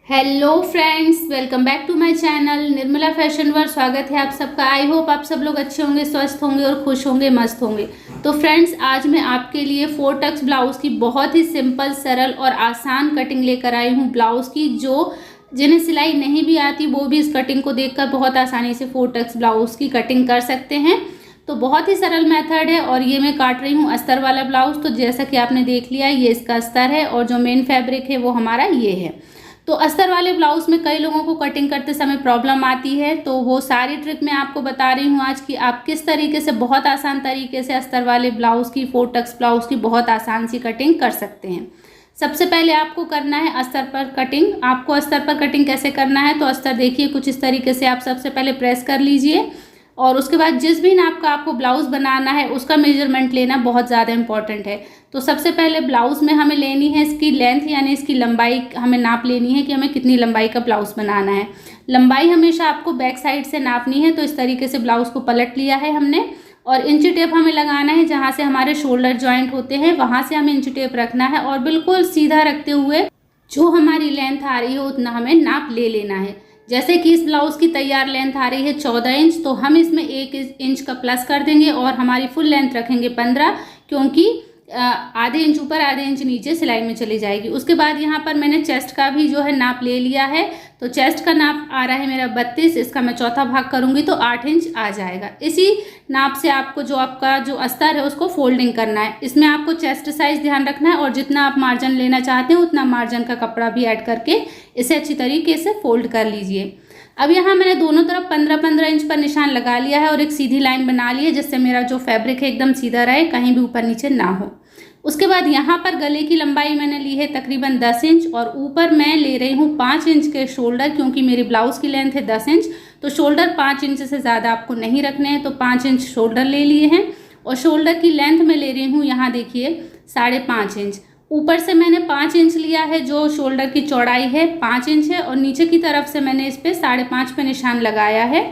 Hello friends, welcome back to my channel Nirmala fashion world. स्वागत है आप सबका। आई होप आप सब लोग अच्छे होंगे, स्वस्थ होंगे और खुश होंगे, मस्त होंगे। तो फ्रेंड्स, आज मैं आपके लिए 4 टक्स ब्लाउज़ की बहुत ही सिंपल, सरल और आसान कटिंग लेकर आई हूँ ब्लाउज़ की। जो जिन्हें सिलाई नहीं भी आती वो भी इस कटिंग को देखकर बहुत आसानी से 4 टक्स ब्लाउज़ की कटिंग कर सकते हैं। तो बहुत ही सरल मेथड है। और ये मैं काट रही हूँ अस्तर वाला ब्लाउज़। तो जैसा कि आपने देख लिया, ये इसका अस्तर है और जो मेन फैब्रिक है वो हमारा ये है। तो अस्तर वाले ब्लाउज में कई लोगों को कटिंग करते समय प्रॉब्लम आती है, तो वो सारी ट्रिक मैं आपको बता रही हूँ आज कि आप किस तरीके से बहुत आसान तरीके से अस्तर वाले ब्लाउज की 4 टक्स ब्लाउज की बहुत आसान सी कटिंग कर सकते हैं। सबसे पहले आपको करना है अस्तर पर कटिंग। आपको अस्तर पर कटिंग कैसे करना है, तो अस्तर देखिए कुछ इस तरीके से आप सबसे पहले प्रेस कर लीजिए और उसके बाद जिस भी नाप का आपको ब्लाउज़ बनाना है उसका मेजरमेंट लेना बहुत ज़्यादा इंपॉर्टेंट है। तो सबसे पहले ब्लाउज़ में हमें लेनी है इसकी लेंथ, यानी इसकी लंबाई हमें नाप लेनी है कि हमें कितनी लंबाई का ब्लाउज़ बनाना है। लंबाई हमेशा आपको बैक साइड से नापनी है। तो इस तरीके से ब्लाउज़ को पलट लिया है हमने और इंची टेप हमें लगाना है। जहाँ से हमारे शोल्डर जॉइंट होते हैं वहाँ से हमें इंची टेप रखना है और बिल्कुल सीधा रखते हुए जो हमारी लेंथ आ रही है उतना हमें नाप ले लेना है। जैसे कि इस ब्लाउज़ की तैयार लेंथ आ रही है 14 इंच, तो हम इसमें 1 इंच का प्लस कर देंगे और हमारी फुल लेंथ रखेंगे 15, क्योंकि आधे इंच ऊपर आधे इंच नीचे सिलाई में चली जाएगी। उसके बाद यहाँ पर मैंने चेस्ट का भी जो है नाप ले लिया है। तो चेस्ट का नाप आ रहा है मेरा 32, इसका मैं चौथा भाग करूँगी तो 8 इंच आ जाएगा। इसी नाप से आपको जो आपका जो अस्तर है उसको फोल्डिंग करना है। इसमें आपको चेस्ट साइज ध्यान रखना है और जितना आप मार्जिन लेना चाहते हैं उतना मार्जिन का कपड़ा भी ऐड करके इसे अच्छी तरीके से फोल्ड कर लीजिए। अब यहाँ मैंने दोनों तरफ 15-15 इंच पर निशान लगा लिया है और एक सीधी लाइन बना ली है, जिससे मेरा जो फैब्रिक है एकदम सीधा रहे, कहीं भी ऊपर नीचे ना हो। उसके बाद यहाँ पर गले की लंबाई मैंने ली है तकरीबन 10 इंच और ऊपर मैं ले रही हूँ 5 इंच के शोल्डर, क्योंकि मेरी ब्लाउज़ की लेंथ है 10 इंच। तो शोल्डर 5 इंच से ज़्यादा आपको नहीं रखने हैं, तो 5 इंच शोल्डर ले लिए हैं और शोल्डर की लेंथ में ले रही हूँ यहाँ देखिए 5.5 इंच। ऊपर से मैंने 5 इंच लिया है, जो शोल्डर की चौड़ाई है 5 इंच है और नीचे की तरफ से मैंने इस पर 5.5 पे निशान लगाया है।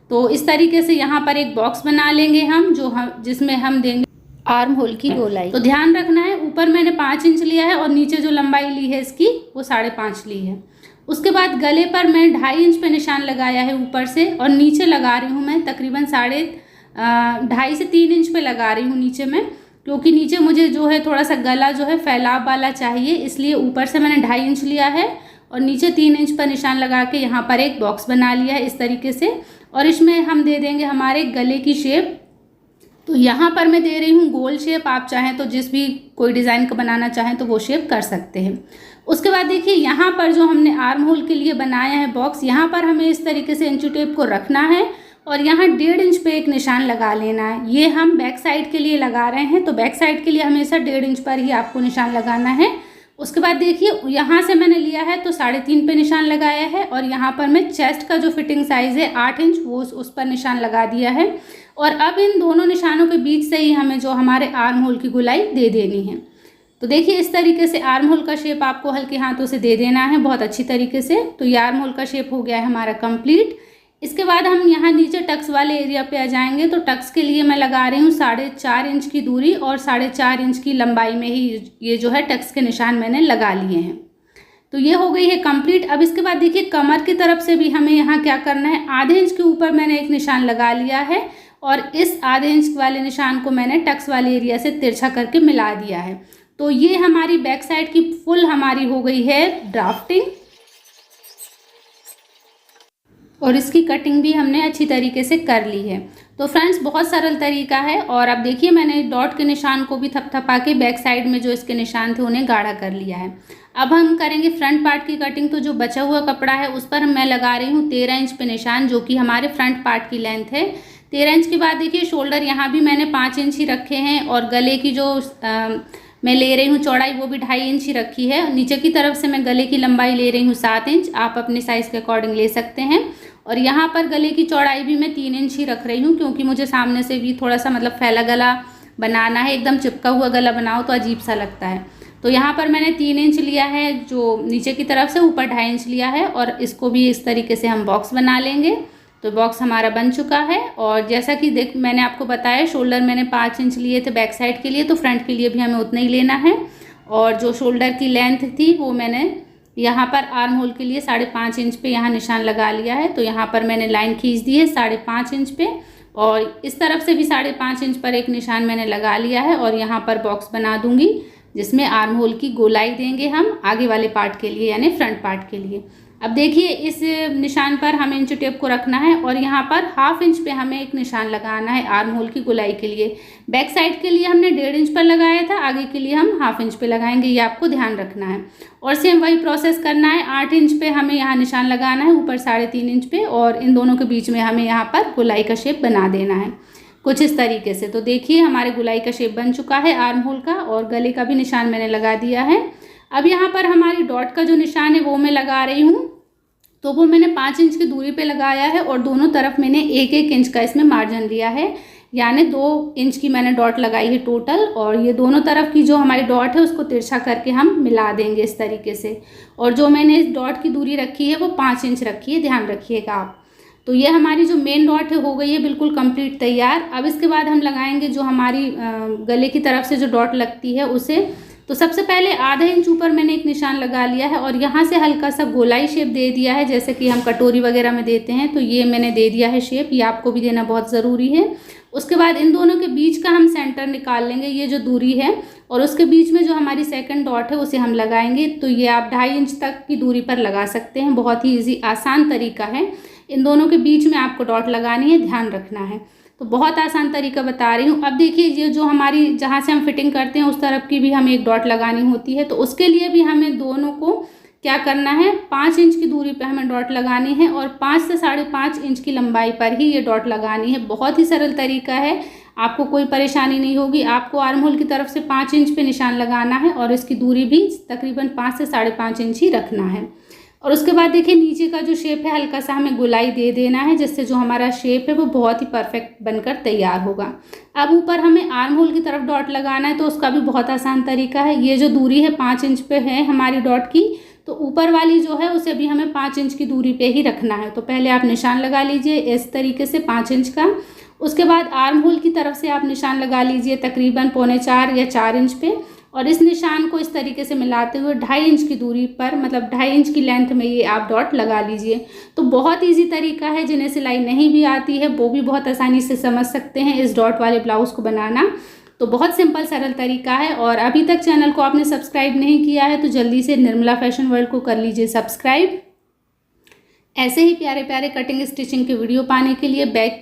तो इस तरीके से यहाँ पर एक बॉक्स बना लेंगे हम, जिसमें हम देंगे आर्म होल की गोलाई। तो ध्यान रखना है, ऊपर मैंने 5 इंच लिया है और नीचे जो लंबाई ली है इसकी वो 5.5 ली है। उसके बाद गले पर मैं 2.5 इंच पे निशान लगाया है ऊपर से और नीचे लगा रही हूँ मैं तकरीबन 2.5 से 3 इंच पे लगा रही हूँ नीचे में, क्योंकि नीचे मुझे जो है थोड़ा सा गला जो है फैलाव वाला चाहिए, इसलिए ऊपर से मैंने 2.5 इंच लिया है और नीचे 3 इंच पर निशान लगा के यहाँ पर एक बॉक्स बना लिया है इस तरीके से। और इसमें हम दे देंगे हमारे गले की शेप। तो यहाँ पर मैं दे रही हूँ गोल शेप, आप चाहें तो जिस भी कोई डिज़ाइन का बनाना चाहें तो वो शेप कर सकते हैं। उसके बाद देखिए यहाँ पर जो हमने आर्म होल के लिए बनाया है बॉक्स, यहाँ पर हमें इस तरीके से इंची टेप को रखना है और यहाँ 1.5 इंच पे एक निशान लगा लेना है। ये हम बैक साइड के लिए लगा रहे हैं, तो बैक साइड के लिए हमेशा 1.5 इंच पर ही आपको निशान लगाना है। उसके बाद देखिए यहाँ से मैंने लिया है तो 3.5 पे निशान लगाया है और यहाँ पर मैं चेस्ट का जो फिटिंग साइज़ है 8 इंच वो उस पर निशान लगा दिया है। और अब इन दोनों निशानों के बीच से ही हमें जो हमारे आर्म होल की गोलाई दे देनी है। तो देखिए इस तरीके से आर्म होल का शेप आपको हल्के हाथों से दे देना है बहुत अच्छी तरीके से। तो ये आर्म होल का शेप हो गया है हमारा कंप्लीट। इसके बाद हम यहाँ नीचे टक्स वाले एरिया पे आ जाएंगे। तो टक्स के लिए मैं लगा रही हूँ 4.5 इंच की दूरी और 4.5 इंच की लंबाई में ही ये जो है टक्स के निशान मैंने लगा लिए हैं। तो ये हो गई है कंप्लीट। अब इसके बाद देखिए कमर की तरफ से भी हमें यहाँ क्या करना है, आधे इंच के ऊपर मैंने एक निशान लगा लिया है और इस आधे इंच वाले निशान को मैंने टक्स वाले एरिया से तिरछा करके मिला दिया है। तो ये हमारी बैक साइड की फुल हमारी हो गई है ड्राफ्टिंग और इसकी कटिंग भी हमने अच्छी तरीके से कर ली है। तो फ्रेंड्स बहुत सरल तरीका है। और अब देखिए मैंने डॉट के निशान को भी थपथपा के बैक साइड में जो इसके निशान थे उन्हें गाढ़ा कर लिया है। अब हम करेंगे फ्रंट पार्ट की कटिंग। तो जो बचा हुआ कपड़ा है उस पर मैं लगा रही हूँ 13 इंच पे निशान, जो कि हमारे फ्रंट पार्ट की लेंथ है। 13 इंच के बाद देखिए शोल्डर यहाँ भी मैंने 5 इंच ही रखे हैं और गले की जो मैं ले रही हूँ चौड़ाई वो भी 2.5 इंच ही रखी है। नीचे की तरफ से मैं गले की लंबाई ले रही हूँ 7 इंच, आप अपने साइज़ के अकॉर्डिंग ले सकते हैं। और यहाँ पर गले की चौड़ाई भी मैं 3 इंच ही रख रही हूँ, क्योंकि मुझे सामने से भी थोड़ा सा मतलब फैला गला बनाना है। एकदम चिपका हुआ गला बनाओ तो अजीब सा लगता है। तो यहाँ पर मैंने 3 इंच लिया है जो नीचे की तरफ से, ऊपर 2.5 इंच लिया है और इसको भी इस तरीके से हम बॉक्स बना लेंगे। तो बॉक्स हमारा बन चुका है। और जैसा कि मैंने आपको बताया शोल्डर मैंने 5 इंच लिए थे बैक साइड के लिए, तो फ्रंट के लिए भी हमें उतना ही लेना है। और जो शोल्डर की लेंथ थी वो मैंने यहाँ पर आर्म होल के लिए 5.5 इंच पे यहाँ निशान लगा लिया है। तो यहाँ पर मैंने लाइन खींच दी है 5.5 इंच पे, और इस तरफ से भी 5.5 इंच पर एक निशान मैंने लगा लिया है। और यहाँ पर बॉक्स बना दूंगी जिसमें आर्म होल की गोलाई देंगे हम आगे वाले पार्ट के लिए, यानी फ्रंट पार्ट के लिए। अब देखिए इस निशान पर हमें इंच टेप को रखना है और यहाँ पर 1/2 इंच पे हमें एक निशान लगाना है आर्म होल की गोलाई के लिए। बैक साइड के लिए हमने 1.5 इंच पर लगाया था, आगे के लिए हम 1/2 इंच पे लगाएंगे, ये आपको ध्यान रखना है। और सेम वही प्रोसेस करना है। 8 इंच पे हमें यहाँ निशान लगाना है, ऊपर 3.5 इंच पे, और इन दोनों के बीच में हमें यहाँ पर गोलाई का शेप बना देना है कुछ इस तरीके से। तो देखिए हमारे गोलाई का शेप बन चुका है आर्म होल का, और गले का भी निशान मैंने लगा दिया है। अब यहाँ पर हमारी डॉट का जो निशान है वो मैं लगा रही हूँ, तो वो मैंने 5 इंच की दूरी पे लगाया है और दोनों तरफ मैंने 1-1 इंच का इसमें मार्जिन लिया है, यानी 2 इंच की मैंने डॉट लगाई है टोटल। और ये दोनों तरफ की जो हमारी डॉट है उसको तिरछा करके हम मिला देंगे इस तरीके से। और जो मैंने इस डॉट की दूरी रखी है वो 5 इंच रखी है, ध्यान रखिएगा आप। तो ये हमारी जो मेन डॉट है हो गई है बिल्कुल कंप्लीट तैयार। अब इसके बाद हम लगाएंगे जो हमारी गले की तरफ से जो डॉट लगती है उसे। तो सबसे पहले 1/2 इंच ऊपर मैंने एक निशान लगा लिया है और यहाँ से हल्का सा गोलाई शेप दे दिया है, जैसे कि हम कटोरी वगैरह में देते हैं। तो ये मैंने दे दिया है शेप, ये आपको भी देना बहुत ज़रूरी है। उसके बाद इन दोनों के बीच का हम सेंटर निकाल लेंगे, ये जो दूरी है, और उसके बीच में जो हमारी सेकंड डॉट है उसे हम लगाएंगे। तो ये आप 2.5 इंच तक की दूरी पर लगा सकते हैं, बहुत ही ईजी आसान तरीका है। इन दोनों के बीच में आपको डॉट लगानी है, ध्यान रखना है। तो बहुत आसान तरीका बता रही हूँ। अब देखिए ये जो हमारी जहाँ से हम फिटिंग करते हैं उस तरफ की भी हमें एक डॉट लगानी होती है। तो उसके लिए भी हमें दोनों को क्या करना है, 5 इंच की दूरी पे हमें डॉट लगानी है और 5 से 5.5 इंच की लंबाई पर ही ये डॉट लगानी है। बहुत ही सरल तरीका है, आपको कोई परेशानी नहीं होगी। आपको आर्म होल की तरफ से 5 इंच पे निशान लगाना है और इसकी दूरी भी तकरीबन 5 से 5.5 इंच ही रखना है। और उसके बाद देखिए नीचे का जो शेप है हल्का सा हमें गोलाई दे देना है, जिससे जो हमारा शेप है वो बहुत ही परफेक्ट बनकर तैयार होगा। अब ऊपर हमें आर्म होल की तरफ डॉट लगाना है, तो उसका भी बहुत आसान तरीका है। ये जो दूरी है 5 इंच पे है हमारी डॉट की, तो ऊपर वाली जो है उसे भी हमें 5 इंच की दूरी पे ही रखना है। तो पहले आप निशान लगा लीजिए इस तरीके से 5 इंच का। उसके बाद आर्म होल की तरफ से आप निशान लगा लीजिए तकरीबन 3.25 या 4 इंच पे, और इस निशान को इस तरीके से मिलाते हुए 2.5 इंच की दूरी पर, मतलब 2.5 इंच की लेंथ में ये आप डॉट लगा लीजिए। तो बहुत इजी तरीका है, जिन्हें सिलाई नहीं भी आती है वो भी बहुत आसानी से समझ सकते हैं इस डॉट वाले ब्लाउज़ को बनाना। तो बहुत सिंपल सरल तरीका है। और अभी तक चैनल को आपने सब्सक्राइब नहीं किया है तो जल्दी से निर्मला फैशन वर्ल्ड को कर लीजिए सब्सक्राइब। ऐसे ही प्यारे प्यारे कटिंग स्टिचिंग के वीडियो पाने के लिए बैक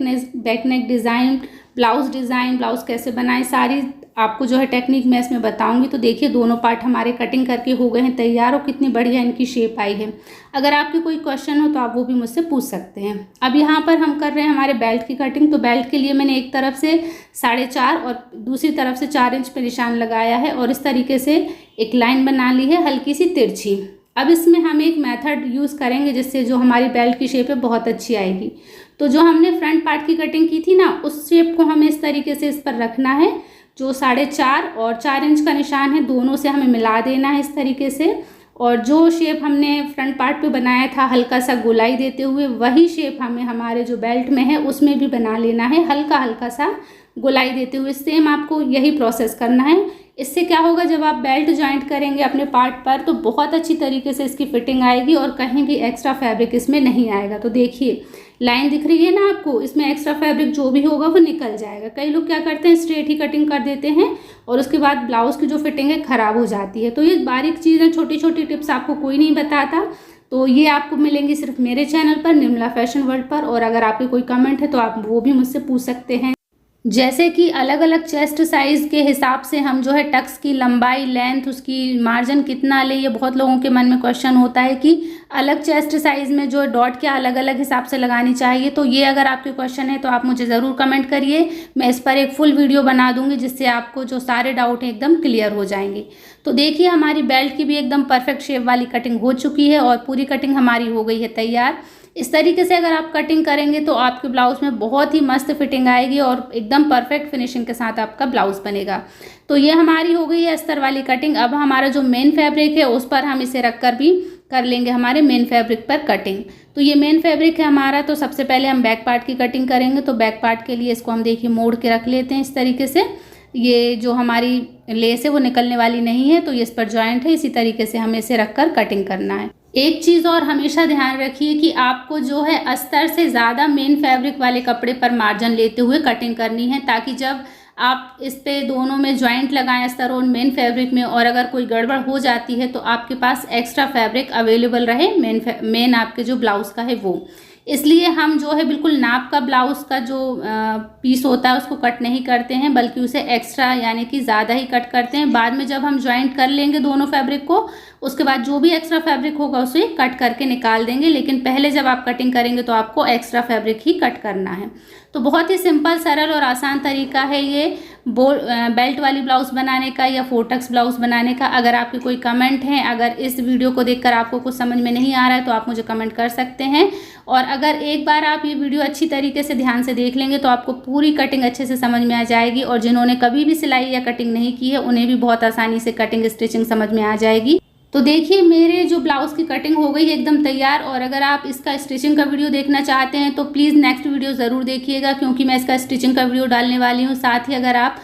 नेक डिज़ाइन, ब्लाउज़ कैसे बनाएं, सारी आपको जो है टेक्निक मैं इसमें बताऊंगी। तो देखिए दोनों पार्ट हमारे कटिंग करके हो गए हैं तैयार, और कितनी बढ़िया इनकी शेप आई है। अगर आपके कोई क्वेश्चन हो तो आप वो भी मुझसे पूछ सकते हैं। अब यहाँ पर हम कर रहे हैं हमारे बेल्ट की कटिंग। तो बेल्ट के लिए मैंने एक तरफ से 4.5 और दूसरी तरफ से 4 इंच पे निशान लगाया है और इस तरीके से एक लाइन बना ली है हल्की सी तिरछी। अब इसमें हम एक मेथड यूज़ करेंगे जिससे जो हमारी बेल्ट की शेप है बहुत अच्छी आएगी। तो जो हमने फ्रंट पार्ट की कटिंग की थी ना, उस शेप को हमें इस तरीके से इस पर रखना है। जो 4.5 और 4 इंच का निशान है दोनों से हमें मिला देना है इस तरीके से। और जो शेप हमने फ्रंट पार्ट पे बनाया था हल्का सा गोलाई देते हुए, वही शेप हमें हमारे जो बेल्ट में है उसमें भी बना लेना है, हल्का हल्का सा गोलाई देते हुए। सेम आपको यही प्रोसेस करना है। इससे क्या होगा, जब आप बेल्ट जॉइंट करेंगे अपने पार्ट पर तो बहुत अच्छी तरीके से इसकी फिटिंग आएगी और कहीं भी एक्स्ट्रा फैब्रिक इसमें नहीं आएगा। तो देखिए लाइन दिख रही है ना आपको, इसमें एक्स्ट्रा फैब्रिक जो भी होगा वो निकल जाएगा। कई लोग क्या करते हैं स्ट्रेट ही कटिंग कर देते हैं और उसके बाद ब्लाउज़ की जो फिटिंग है ख़राब हो जाती है। तो ये बारीक चीज़ें, छोटी छोटी टिप्स आपको कोई नहीं बताता। तो ये आपको मिलेंगी सिर्फ मेरे चैनल पर, निर्मला फैशन वर्ल्ड पर। और अगर आपके कोई कमेंट है तो आप वो भी मुझसे पूछ सकते हैं। जैसे कि अलग अलग चेस्ट साइज़ के हिसाब से हम जो है टक्स की लंबाई, लेंथ, उसकी मार्जिन कितना ले, ये बहुत लोगों के मन में क्वेश्चन होता है कि अलग चेस्ट साइज़ में जो डॉट क्या अलग अलग हिसाब से लगानी चाहिए। तो ये अगर आपके क्वेश्चन है तो आप मुझे ज़रूर कमेंट करिए, मैं इस पर एक फुल वीडियो बना दूंगी जिससे आपको जो सारे डाउट हैं एकदम क्लियर हो जाएंगे। तो देखिए हमारी बेल्ट की भी एकदम परफेक्ट शेप वाली कटिंग हो चुकी है और पूरी कटिंग हमारी हो गई है तैयार। इस तरीके से अगर आप कटिंग करेंगे तो आपके ब्लाउज़ में बहुत ही मस्त फिटिंग आएगी और एकदम परफेक्ट फिनिशिंग के साथ आपका ब्लाउज़ बनेगा। तो ये हमारी हो गई है अस्तर वाली कटिंग। अब हमारा जो मेन फैब्रिक है उस पर हम इसे रखकर भी कर लेंगे हमारे मेन फैब्रिक पर कटिंग। तो ये मेन फैब्रिक है हमारा। तो सबसे पहले हम बैक पार्ट की कटिंग करेंगे। तो बैक पार्ट के लिए इसको हम देखिए मोड़ के रख लेते हैं इस तरीके से। ये जो हमारी लेस है वो निकलने वाली नहीं है, तो ये इस पर जॉइंट है। इसी तरीके से हमें इसे रखकर कटिंग करना है। एक चीज़ और हमेशा ध्यान रखिए कि आपको जो है अस्तर से ज़्यादा मेन फैब्रिक वाले कपड़े पर मार्जिन लेते हुए कटिंग करनी है, ताकि जब आप इस पे दोनों में जॉइंट लगाएं अस्तर और मेन फैब्रिक में, और अगर कोई गड़बड़ हो जाती है तो आपके पास एक्स्ट्रा फैब्रिक अवेलेबल रहे मेन आपके जो ब्लाउज़ का है वो। इसलिए हम जो है बिल्कुल नाप का ब्लाउज़ का जो पीस होता है उसको कट नहीं करते हैं, बल्कि उसे एक्स्ट्रा यानी कि ज़्यादा ही कट करते हैं। बाद में जब हम जॉइंट कर लेंगे दोनों फैब्रिक को, उसके बाद जो भी एक्स्ट्रा फैब्रिक होगा उसे कट करके निकाल देंगे। लेकिन पहले जब आप कटिंग करेंगे तो आपको एक्स्ट्रा फैब्रिक ही कट करना है। तो बहुत ही सिंपल, सरल और आसान तरीका है ये बेल्ट वाली ब्लाउज़ बनाने का या 4 टक्स ब्लाउज़ बनाने का। अगर आपके कोई कमेंट हैं, अगर इस वीडियो को देखकर आपको कुछ समझ में नहीं आ रहा है तो आप मुझे कमेंट कर सकते हैं। और अगर एक बार आप ये वीडियो अच्छी तरीके से ध्यान से देख लेंगे तो आपको पूरी कटिंग अच्छे से समझ में आ जाएगी। और जिन्होंने कभी भी सिलाई या कटिंग नहीं की है उन्हें भी बहुत आसानी से कटिंग स्टिचिंग समझ में आ जाएगी। तो देखिए मेरे जो ब्लाउज़ की कटिंग हो गई है एकदम तैयार। और अगर आप इसका स्टिचिंग का वीडियो देखना चाहते हैं तो प्लीज़ नेक्स्ट वीडियो ज़रूर देखिएगा, क्योंकि मैं इसका स्टिचिंग का वीडियो डालने वाली हूँ। साथ ही अगर आप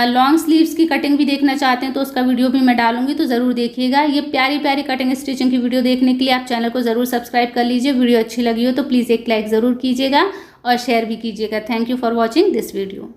लॉन्ग स्लीव्स की कटिंग भी देखना चाहते हैं तो उसका वीडियो भी मैं डालूंगी, तो ज़रूर देखिएगा। ये प्यारी प्यारी कटिंग स्टिचिंग की वीडियो देखने के लिए आप चैनल को ज़रूर सब्सक्राइब कर लीजिए। वीडियो अच्छी लगी हो तो प्लीज़ एक लाइक ज़रूर कीजिएगा और शेयर भी कीजिएगा। Thank you for watching this video.